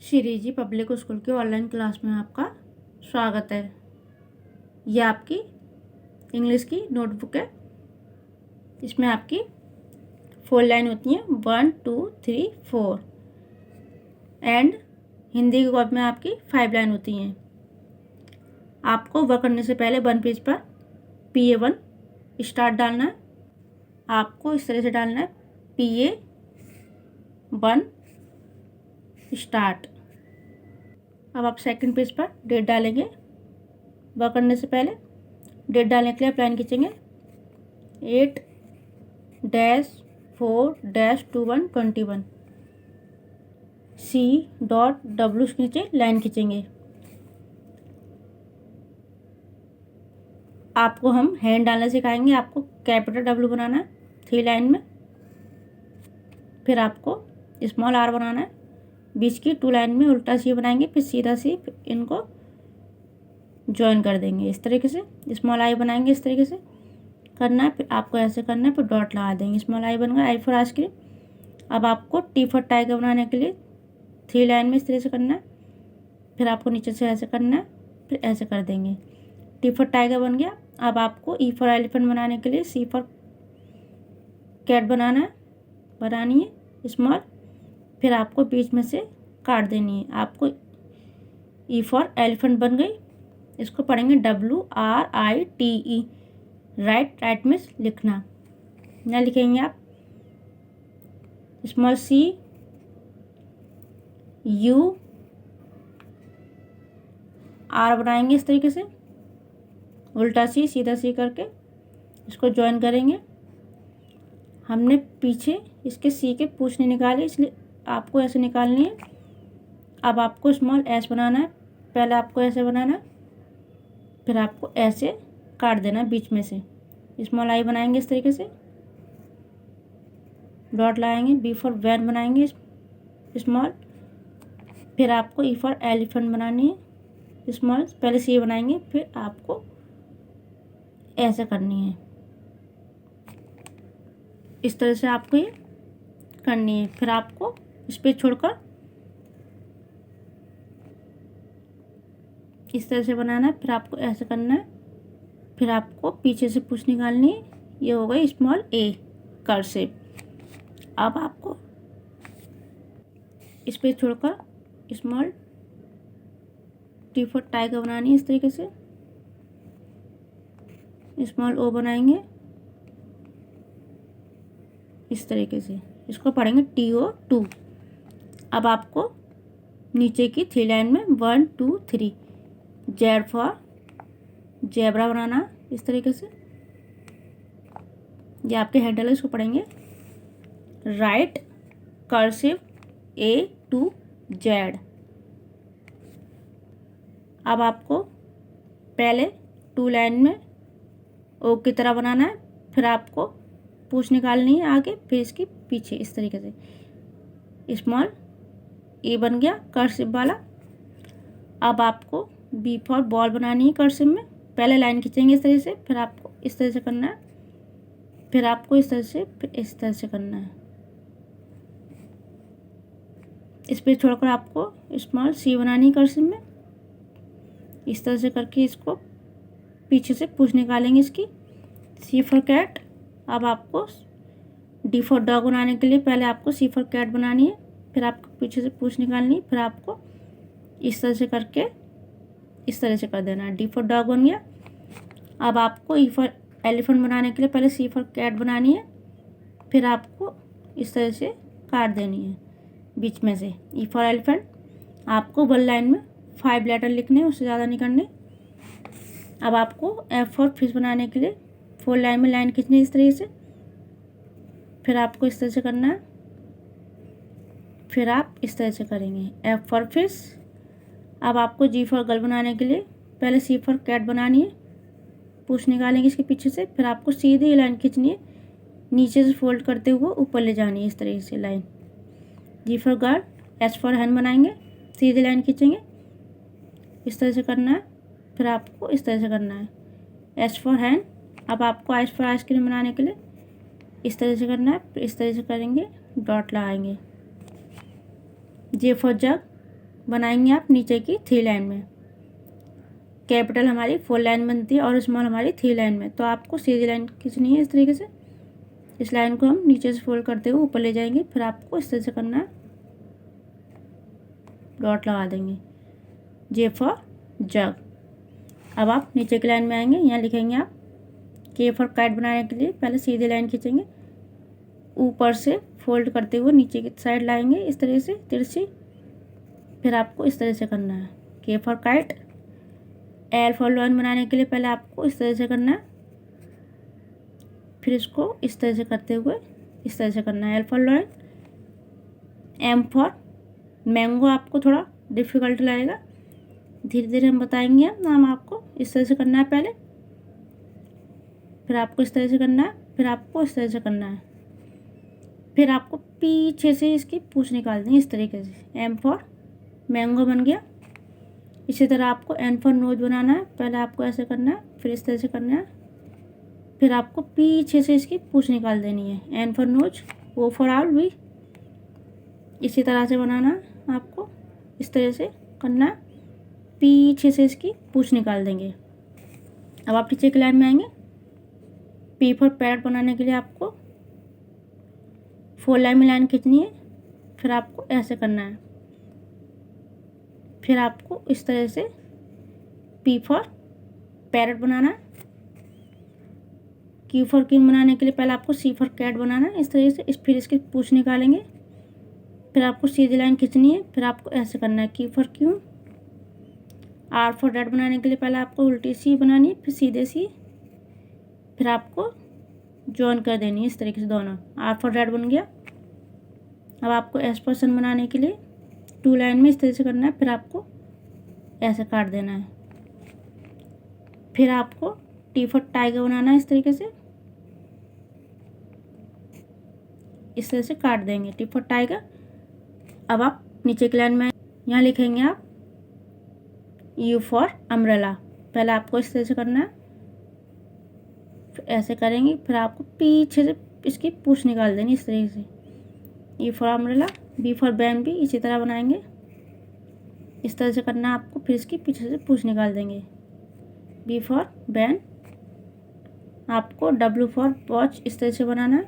श्री जी public school की online class में आपका स्वागत है। यह आपकी इंग्लिश की नोटबुक है। इसमें आपकी 4 लाइन होती हैं, 1 2 3 4 एंड हिंदी की कॉपी में आपकी 5 लाइन होती हैं। आपको वर्क करने से पहले 1 पेज पर PA1 स्टार्ट डालना है। आपको इस तरह से डालना है, PA1 स्टार्ट। अब आप सेकंड पेज पर डेट डालेंगे। वर्क करने से पहले डेट डालने के लिए आप लाइन खींचेंगे 8-4-2121 C.W के नीचे लाइन खींचेंगे। आपको हम हैंड डालना सिखाएंगे। आपको कैपिटल W बनाना है 3 लाइन में, फिर आपको स्मॉल r बनाना है। बीच की 2 लाइन में उल्टा सी बनाएंगे, फिर सीधा सी इनको ज्वाइन कर देंगे इस तरीके से। स्मॉल आई बनाएंगे, इस तरीके से करना है, फिर आपको ऐसे करना है, फिर डॉट लगा देंगे। स्मॉल आई बन गया, आई फॉर आइसक्रीम। अब आपको टी फॉर टाइगर बनाने के लिए 3 लाइन में इस तरह से करना है, फिर आपको नीचे से ऐसे करना है, फिर ऐसे कर देंगे। टी फॉर टाइगर बन गया। अब आपको ई फॉर एलिफेंट बनाने के लिए सी फॉर कैट बनानी है स्मॉल, फिर आपको बीच में से काट देनी है। आपको ई फॉर एलिफेंट बन गई। इसको पढ़ेंगे WRITE, राइट में लिखना। यहाँ लिखेंगे आप स्मॉल CUR बनाएंगे इस तरीके से, उल्टा सी सीधा सी करके इसको ज्वाइन करेंगे। हमने पीछे इसके सी के पूंछ नहीं निकाले, इसलिए आपको ऐसे निकालनी है। अब आपको स्मॉल S बनाना है। पहले आपको ऐसे बनाना है, फिर आपको ऐसे काट देना है बीच में से। स्मॉल I बनाएंगे इस तरीके से, डॉट लगाएंगे। B फॉर वैन बनाएंगे स्मॉल, फिर आपको E फॉर एलिफेंट बनानी है स्मॉल। पहले C बनाएंगे, फिर आपको ऐसे करनी है, इस तरह से आपको ये करनी है। फिर आपको इस पे छोड़कर इस तरह से बनाना है, फिर आपको ऐसे करना है, फिर आपको पीछे से पूंछ निकालनी है। ये हो गई स्मॉल A कर्सिव। अब आपको इस पे छोड़कर स्मॉल T फॉर टाइगर बनानी है इस तरीके से। स्मॉल O बनाएंगे इस तरीके से, इसको पढ़ेंगे TO2। अब आपको नीचे की 3 लाइन में 1 2 3 Z फॉर जेब्रा बनाना इस तरीके से। ये आपके हैंडल है, इसको पढ़ेंगे right cursive A to Z। अब आपको पहले 2 लाइन में O की तरह बनाना है, फिर आपको पूंछ निकालनी है आगे, फिर इसकी पीछे इस तरीके से। स्मॉल A बन गया कर्सिव वाला। अब आपको B फॉर बॉल बनानी है कर्सिव में। पहले लाइन खींचेंगे इस तरह से, फिर आपको इस तरह से करना है, फिर आपको इस तरह से, फिर इस तरह से करना है। इस पे छोड़कर आपको स्मॉल C बनानी है कर्सिव में, इस तरह से करके इसको पीछे से पूंछ निकालेंगे इसकी। C for cat. अब आपको D फॉर डॉग बनाने के लिए पहले आपको C फॉर कैट बनानी है, फिर आपको पीछे से पूंछ निकालनी है, फिर आपको इस तरह से करके इस तरह से कर देना है। D फॉर डॉग बन गया। अब आपको E फॉर एलिफेंट बनाने के लिए पहले C फॉर कैट बनानी है, फिर आपको इस तरह से काट देनी है बीच में से। E for elephant. आपको 1 लाइन में 5 लेटर लिखने हैं, उससे ज़्यादा नहीं करने। अब आपको F फॉर फिश बनाने के लिए 4 लाइन में लाइन खींचनी है इस तरीके से, फिर आपको इस तरह से करना है, फिर आप इस तरह से करेंगे F फॉर फिश। अब आपको G फॉर गर्ल बनाने के लिए पहले C फॉर कैट बनानी है, पूंछ निकालेंगे इसके पीछे से, फिर आपको सीधी लाइन खींचनी है, नीचे से फोल्ड करते हुए ऊपर ले जानी है इस तरीके से line. G for girl. H for hen बनाएंगे, सीधी लाइन खींचेंगे, इस तरह से करना है, फिर आपको इस तरह से करना है H फॉर हैन। अब आपको I फॉर आइसक्रीम बनाने के लिए इस तरह से करना है, फिर इस तरह से करेंगे, डॉट लगाएंगे। J for jug. बनाएंगे आप नीचे की 3 लाइन में। कैपिटल हमारी 4 लाइन बनती है और स्मॉल हमारी 3 लाइन में। तो आपको सीधी लाइन खींचनी है इस तरीके से। इस लाइन को हम नीचे से फोल्ड करते हुए ऊपर ले जाएंगे, फिर आपको इस तरह से करना है, डॉट लगा देंगे, जे फॉर जग। अब आप नीचे की लाइन में आएंगे, यहाँ लिखेंगे आप के फॉर काइट बनाने के लिए पहले सीधी लाइन खींचेंगे, ऊपर से फोल्ड करते हुए नीचे की साइड लाएंगे इस तरह से तिरछी, फिर आपको इस तरह से करना है के for kite. L for lion बनाने के लिए पहले आपको इस तरह से करना है, फिर इसको इस तरह से करते हुए इस तरह से करना है L for lion. M for mango आपको थोड़ा डिफ़िकल्ट लगेगा, धीरे धीरे हम बताएंगे नाम आपको। इस तरह से करना है पहले, फिर आपको इस तरह से करना है, फिर आपको इस तरह से करना है, फिर आपको पीछे से इसकी पूँछ निकालनी है इस तरीके से। एम फॉर मैंगो बन गया। इसी तरह आपको एन फॉर नोज बनाना है, पहले आपको ऐसे करना है, फिर इस तरह से करना है, फिर आपको पीछे से इसकी पूँछ निकाल देनी है। N for nose. O for owl भी इसी तरह से बनाना है आपको, इस तरह से करना है, पीछे से इसकी पूँछ निकाल देंगे। अब आप नीचे की लाइन में आएंगे, पी फॉर पैरट बनाने के लिए आपको 4 लाइन में लाइन खींचनी है, फिर आपको ऐसे करना है, फिर आपको इस तरह से पी फॉर पैरट बनाना है। क्यू फॉर किंग बनाने के लिए पहले आपको सी फॉर कैट बनाना है इस तरह से, फिर इसकी पूँछ निकालेंगे, फिर आपको सीधी लाइन खींचनी है, फिर आपको ऐसे करना है Q for queue. R for rat बनाने के लिए पहले आपको उल्टी सी बनानी है, फिर सीधे सी, फिर आपको जॉइन कर देनी है इस तरीके से दोनों। आर फॉर रैट बन गया। अब आपको एस फॉर सन बनाने के लिए 2 लाइन में इस तरह से करना है, फिर आपको ऐसे काट देना है, फिर आपको टी फॉर टाइगर बनाना है इस तरीके से, इस तरह से काट देंगे टी फॉर टाइगर। अब आप नीचे की लाइन में यहाँ लिखेंगे आप यू फॉर अम्ब्रेला, पहले आपको इस तरह से करना है, फिर ऐसे करेंगे, फिर आपको पीछे से इसकी पूँछ निकाल देनी इस तरीके से। U for umbrella. B for van भी इसी तरह बनाएंगे, इस तरह से करना है आपको, फिर इसकी पीछे से पूँछ निकाल देंगे। V for van. आपको डब्ल्यू फॉर वॉच इस तरह से बनाना है,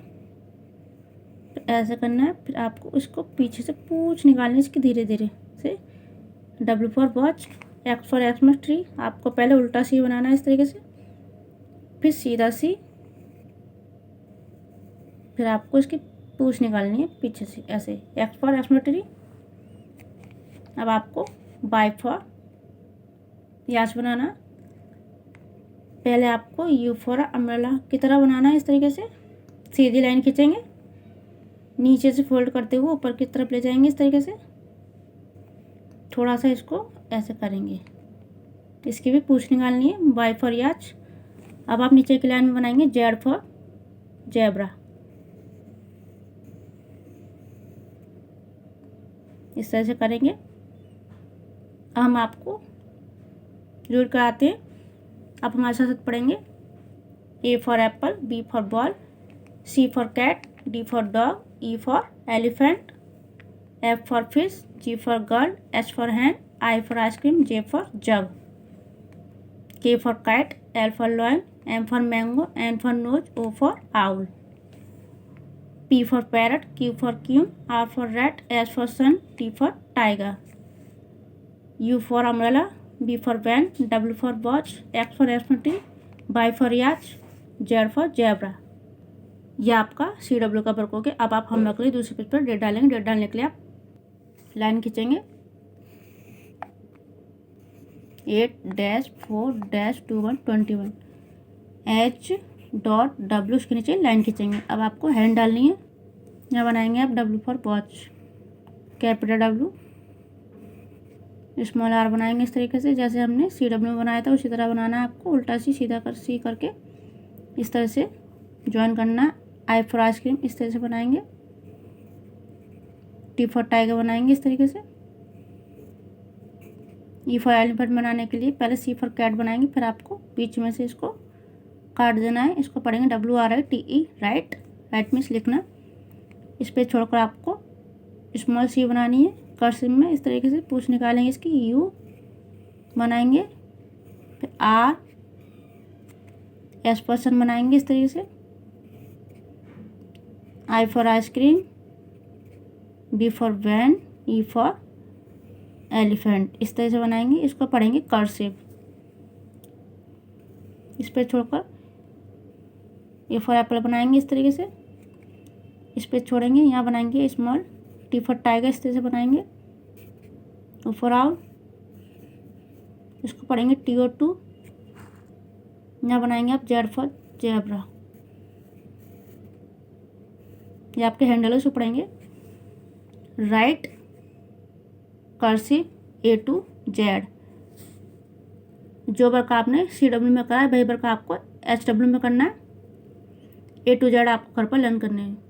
फिर ऐसे करना है, फिर आपको इसको पीछे से पूँछ निकालनी है इसकी धीरे धीरे से। W for watch. X for Xmas tree, आपको पहले उल्टा सी बनाना है इस तरीके से, फिर सीधा सी, फिर आपको इसकी पूँछ निकालनी है पीछे से ऐसे। X for Xmas tree. अब आपको वाई फॉर याच बनाना, पहले आपको यू फॉर अम्ब्रेला की तरह बनाना है इस तरीके से। सीधी लाइन खींचेंगे, नीचे से फोल्ड करते हुए ऊपर की तरफ ले जाएंगे इस तरीके से, थोड़ा सा इसको ऐसे करेंगे, इसकी भी पूँछ निकालनी है। वाई फॉर याच। अब आप नीचे की लाइन में बनाएंगे जेड फॉर जेब्रा, इस तरह से करेंगे। अब हम आपको रीड कराते हैं, आप हमारे साथ पढ़ेंगे। A for apple, B for ball, C for cat, D for dog, E for elephant, F for fish, G for girl, H for hand, I for ice cream, J for jug, K for kite, L for lion, M for mango, N for nose, O for owl, P for parrot, Q for queen, R for rat, S for sun, T for tiger, U for umbrella, B for van, W for watch, X for Xmas, Y for yacht, Z for zebra. यह आपका CW का work हो गया। अब आप हम के लिए दूसरे पेज पर डेट डालेंगे। डेट डालने के लिए आप लाइन खींचेंगे 8-4-2121 H.W उसके नीचे लाइन खींचेंगे। अब आपको हैंड डालनी है, यहाँ बनाएंगे आप W for watch, capital W, small r बनाएंगे इस तरीके से, जैसे हमने CW में बनाया था उसी तरह बनाना है आपको, उल्टा सी सीधा कर सी करके इस तरह से ज्वाइन करना है। आई फॉर आइसक्रीम इस तरह से बनाएंगे, टी फॉर टाइगर बनाएंगे इस तरीके से। ई फॉर एलिफेंट बनाने के लिए पहले सी फॉर कैट बनाएंगे, फिर आपको बीच में से इसको काट देना है, इसको पढ़ेंगे WRITE, राइट। राइट मीन्स लिखना। इस पर छोड़कर आपको स्मॉल सी बनानी है, कर्सिव में इस तरीके से पूछ निकालेंगे इसकी, यू बनाएंगे, फिर आर, एस पर्सन बनाएंगे इस तरीके से, I for ice cream, B for van, E for elephant, इस तरह से बनाएंगे। इसको पढ़ेंगे कर्सिव। इस पर छोड़कर ए फॉर एप्पल बनाएंगे इस तरीके से, इस पर छोड़ेंगे, यहाँ बनाएंगे स्मॉल, टी फॉर टाइगर इस तरह से बनाएंगे, ओ फॉर आउल, इसको पढ़ेंगे TO2, यहाँ बनाएंगे आप जेड फॉर जेब्रा, ये आपके हैंडल है, उसको पढ़ेंगे right cursive A to Z। जो वर्क आपने CW में करा है वही वर्क आपको HW में करना है, A to Z आपको घर पर लर्न करने हैं।